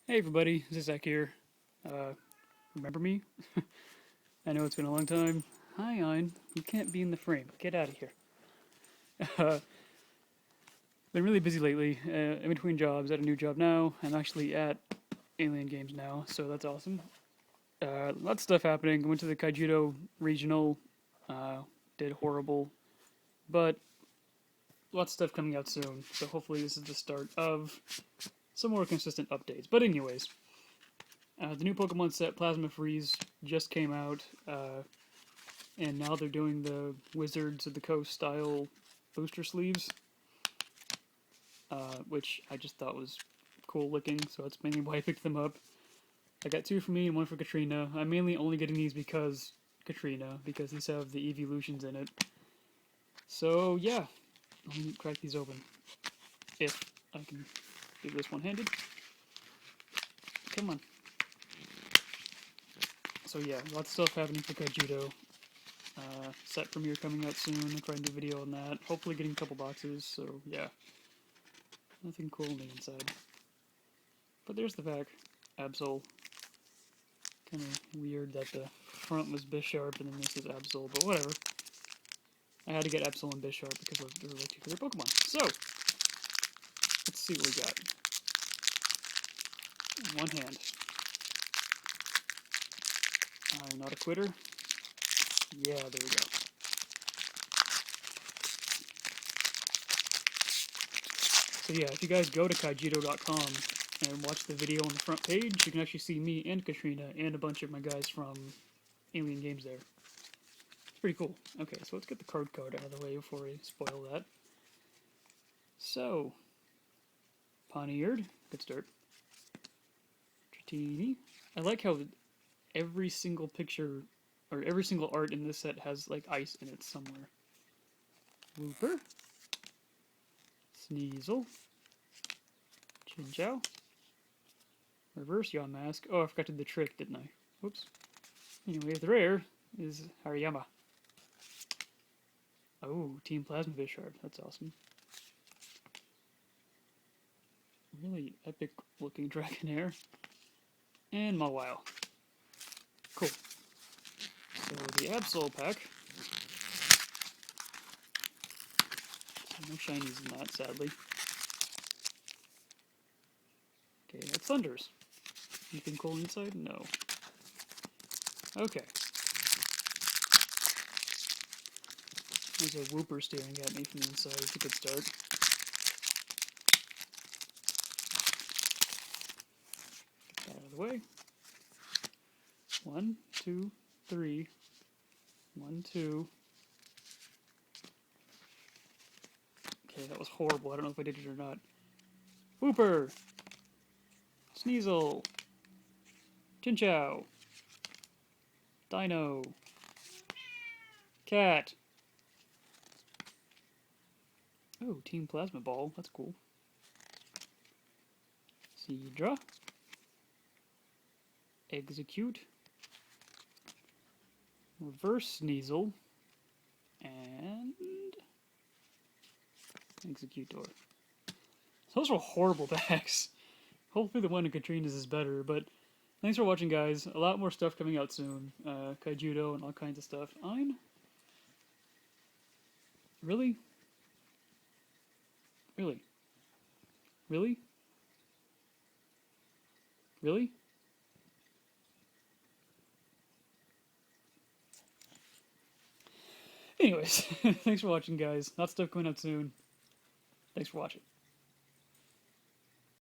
Hey everybody, Zizzac here. Uh, remember me? I know it's been a long time. Hi, Ein. You can't be in the frame. Get out of here. Uh, been really busy lately. In between jobs, at a new job now. I'm actually at Alien Games now, so that's awesome. Lots of stuff happening. Went to the Kaijudo regional. Uh, did horrible, but lots of stuff coming out soon. So hopefully this is the start of some more consistent updates. But anyways, the new Pokemon set Plasma Freeze just came out. And now they're doing the Wizards of the Coast style booster sleeves, which I just thought was cool looking, so that's mainly why I picked them up. I got two for me and one for Katrina. I'm mainly only getting these because these have the evolutions in it. So yeah, let me crack these open. If I can do this one-handed. Come on. So yeah, lots of stuff happening for Kaijudo. Set premiere coming out soon. I'm trying to do a video on that. Hopefully getting a couple boxes, so yeah. Nothing cool on the inside. But there's the back. Absol. Kind of weird that the front was Bisharp and then this is Absol, but whatever. I had to get Absol and Bisharp because they're my two favorite Pokemon. So, let's see what we got. One hand. I'm not a quitter. Yeah, there we go. So yeah, if you guys go to kaijudo.com and watch the video on the front page, you can actually see me and Katrina and a bunch of my guys from Alien Games there. It's pretty cool. Okay, so let's get the card out of the way before we spoil that. So, Pawniard, good start. Dratini. I like how every single picture, or every single art in this set has like ice in it somewhere. Wooper. Sneasel. Chinchou. Reverse Yamask. Oh, I forgot to do the trick, didn't I? Whoops. Anyway, the rare is Hariyama. Oh, Team Plasma Bisharp. That's awesome. Really epic looking Dragonair. And Mawile. Cool. So the Absol pack. No shinies in that, sadly. Okay, that's Thunders. Anything cool inside? No. Okay. There's a Wooper staring at me from the inside. It's a good start. Get that out of the way. 1, 2, 3. 1, 2. Okay, that was horrible. I don't know if I did it or not. Wooper! Sneasel! Chinchou! Dino! Cat! Oh, Team Plasma Ball. That's cool. Seadra. Execute. Reverse Sneasel. And Executor. Those were horrible packs. Hopefully the one in Katrina's is better, but thanks for watching, guys. A lot more stuff coming out soon. Kaijudo and all kinds of stuff. Ein? Really? Really? Really? Really? Anyways, thanks for watching, guys. Lots of stuff coming out soon. Thanks for watching.